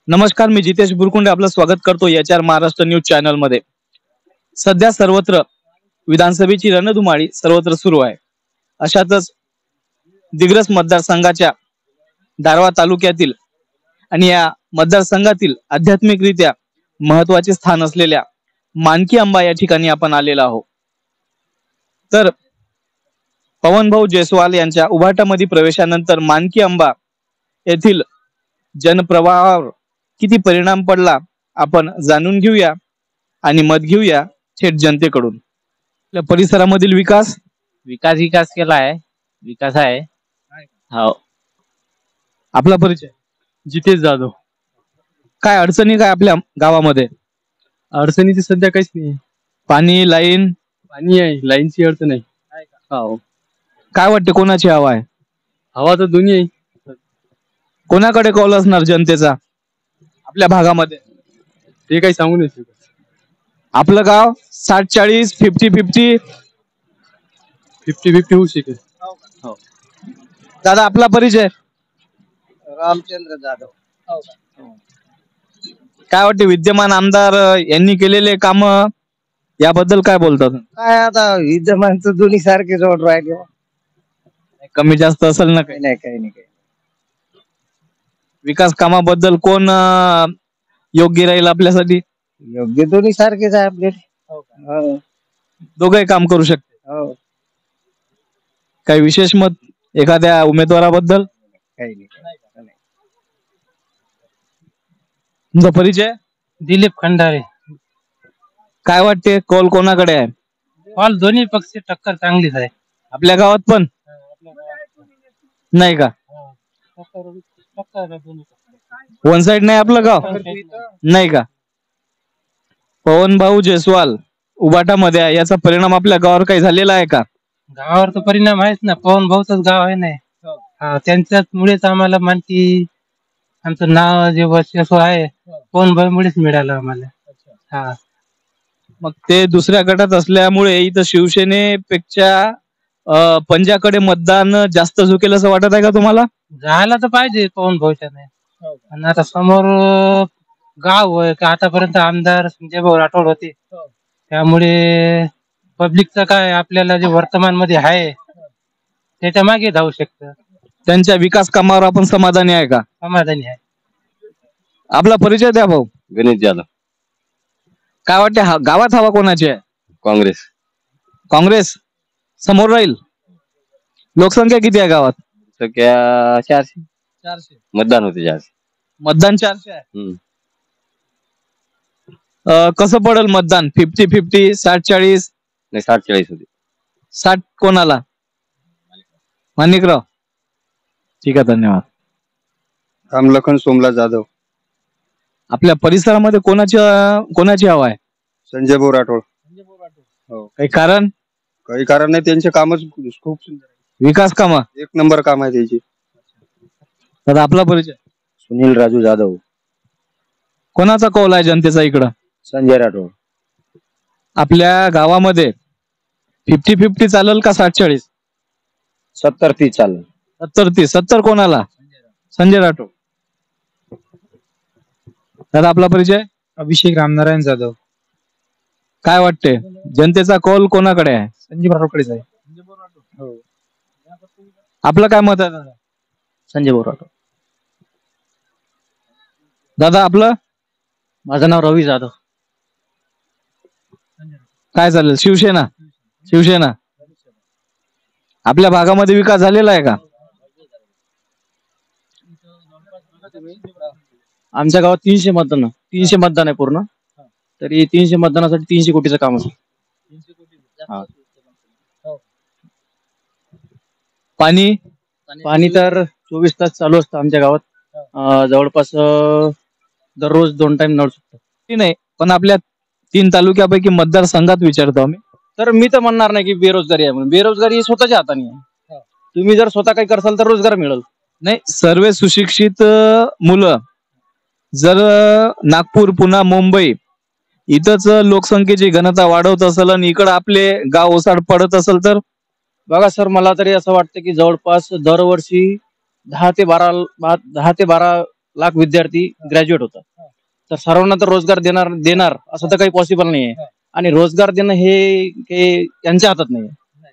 नमस्कार, मी जितेश बुरकुंडे आपलं स्वागत करतो HR महाराष्ट्र न्यूज चॅनल मध्ये। सध्या सर्वत्र विधानसभेची रणधुमाळी सर्वत्र सुरू आहे। अशातच दिग्रस मतदारसंघाच्या दारवा तालुक्यातील आणि या मतदारसंघातील आध्यात्मिकरित्या महत्त्वाचे स्थान असलेल्या मानकी अंबा या ठिकाणी आपण आलेलो आहोत। तर पवनभाऊ जयस्वाल यांच्या उभाटामध्ये प्रवेशानंतर मानकी अंबा येथील जनप्रवाहावर किती परिणाम पडला आपण जाणून घेऊया आणि मत घेऊया थेट जनतेकडून। आपल्या परिसरामधील विकास केला आहे, विकास आहे। हो। आपला परिचय? जितेश जाधव। काय अडचणी काय आपल्या गावामध्ये? अडचणीची सध्या काहीच नाही। पाणी, लाईन? पाणी आहे, लाईनची अडचण आहे। हो। काय वाटते कोणाची हवा आहे? हवा तर दोन्ही आहे। कोणाकडे कौल असणार जनतेचा आपल्या भागामध्ये? ते काही सांगू नाही शकत। आपलं गाव 60-40, 50-50? 50-50 होऊ शकेल। हो। दादा आपला परिचय? रामचंद्र जाधव। काय वाटते विद्यमान आमदार यांनी केलेले काम याबद्दल काय बोलतात? काय आता विद्यमान तर दोन्ही सारखे जोड राहिले। कमी जास्त असेल ना? काही नाही। विकास कामाबद्दल कोण योग्य राहील आपल्यासाठी? योग्य दोन्ही सारखेच आहे आपले। हो। दोघे काम करू शकते। हो। काही विशेष मत एखाद्या उमेदवाराबद्दल? काही नाही। तुमचा परिचय? दिलीप खंडारे। काय वाटते कौल कोणाकडे आहे? कॉल दोन्ही पक्ष टक्कर चांगलीच आहे। आपल्या गावात पण नाही का? वन साइड नाही आपलं गाव? नाही का? पवनभाऊ जयस्वाल उभाटामध्ये आहे, याचा परिणाम आपल्या गावावर काही झालेला आहे का? गावावर तर परिणाम आहेच ना, पवन भाऊच गाव आहे ना। हा, त्यांच्याच मुळेच आम्हाला मानकी आमचं नाव जे वर्चस्व आहे पवन भाऊ मुळेच मिळालं आम्हाला। हा। मग ते दुसऱ्या गटात असल्यामुळे इथं शिवसेनेपेक्षा पंजाकडे मतदान जास्त झुकेल असं वाटत आहे का तुम्हाला? जायला तर पाहिजे पवन भाऊच्या नाही, आणि आता समोर गाव होय का आतापर्यंत आमदार संजय भाऊ राठोड होते, त्यामुळे पब्लिकचं काय आपल्याला जे वर्तमान मध्ये आहे त्याच्या मागे धावू शकतं। त्यांच्या विकास कामावर आपण समाधानी आहे का? समाधानी आहे। आपला परिचय द्या भाऊ। गणेश जाधव। काय वाटते गावात हवा कोणाची आहे? काँग्रेस। काँग्रेस समोर राहील? लोकसंख्या किती आहे गावात? संख्या 400 मतदान होते। 400 मतदान 400 आहे। कसं पडेल मतदान? 50-50, 60-40? नाही, 60-40 होते। 60 कोणाला? माणिकराव। ठीक आहे, धन्यवाद। रामलखन सोमला जाधव। आपल्या परिसरामध्ये कोणाची हवा आहे? संजय भाऊ राठोड। हो। काही कारण? काही कारण नाही, त्यांचे कामच खूप सुंदर आहे। विकास काम एक नंबर काम आहे त्यांची। तर आपला परिचय? सुनील राजू जाधव। कोणाचा कौल आहे जनतेचा इकडं? संजय राठोड। आपल्या गावामध्ये 50-50 चालेल का 60-40? 70-30 चालेल। 70-30। 70 कोणाला? संजय राठोड। दादा आपला परिचय? अभिषेक रामनारायण जाधव। काय वाटते जनतेचा कौल कोणाकडे आहे? संजय राठोडकडेच आहे। हो। आपलं काय मत आहे दादा? संजय भाऊ राठोड। दादा आपलं? माझं नाव रवी जाधव। काय चालेल? शिवसेना। आपल्या भागामध्ये विकास झालेला आहे का? आमच्या गावात 300 मतदान आहे पूर्ण, तरी 300 मतदानासाठी 300 कोटीचं काम आहे। पाणी तर 24 तास चालू असतं आमच्या गावात। जवळपास दररोज 2 टाइम नळ सुटतं। नाही, पण आपल्या 3 तालुक्यापैकी मतदारसंघात विचारतो आम्ही। तर मी तर म्हणणार नाही की बेरोजगारी आहे म्हणून, बेरोजगारी ही स्वतःच्या हाताने आहे। तुम्ही जर स्वतः काही करसाल तर रोजगार मिळेल। नाही, सर्व सुशिक्षित मुलं जर नागपूर, पुणे, मुंबई इथंच लोकसंख्येची घनता वाढवत असेल आणि इकडे आपले गाव ओसाड पडत असेल तर? बघा सर, मला तरी असं वाटतं की जवळपास दरवर्षी 10 ते 12 लाख विद्यार्थी ग्रॅज्युएट होतात. तर सर्वांना तर रोजगार देणार असं तर काही पॉसिबल नाही आहे. आणि रोजगार देणं हे यांच्या हातात नाही.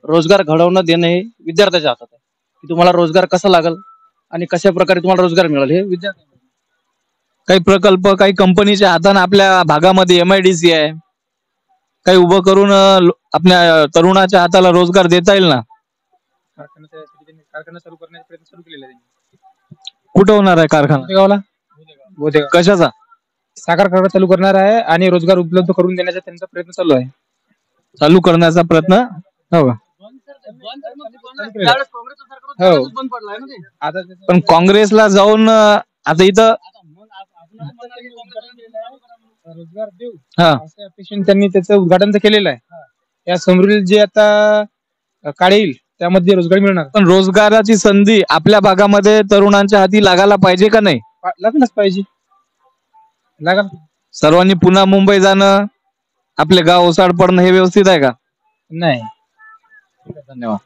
रोजगार घडवणं देणं हे विद्यार्थ्याच्या हातात आहे, की तुम्हाला रोजगार कसा लागल आणि कशा प्रकारे तुम्हाला रोजगार मिळेल हे विद्यार्थी. काही प्रकल्प काही कंपनीच्या हाताने आपल्या भागामध्ये MIDC आहे, काही उभं करून आपल्या तरुणाच्या हाताला रोजगार देता येईल ना. कारखाना चालू करण्याचा प्रयत्न सुरू केलेला आहे. कुठं होणार आहे कारखाना? बोदेगावला बोदेगाव कशाचा? साखर कारखाना चालू करणार आहे आणि रोजगार उपलब्ध करून देण्याचा त्यांचा प्रयत्न चालू आहे. चालू करण्याचा प्रयत्न हो का? आता पण काँग्रेसला जाऊन आता इथं रोजगार देऊ हा अशा अपेक्षेने त्यांनी त्याचं उद्घाटन तर केलेलं आहे. या समोरील जे आता काळ येईल त्यामध्ये रोजगार मिळणार. पण रोजगाराची संधी आपल्या भागामध्ये तरुणांच्या हाती लागायला पाहिजे का नाही? लागलंच पाहिजे. लागल. सर्वांनी पुन्हा मुंबई जाणं, आपले गाव ओसाड पडणं हे व्यवस्थित आहे का? नाही. धन्यवाद.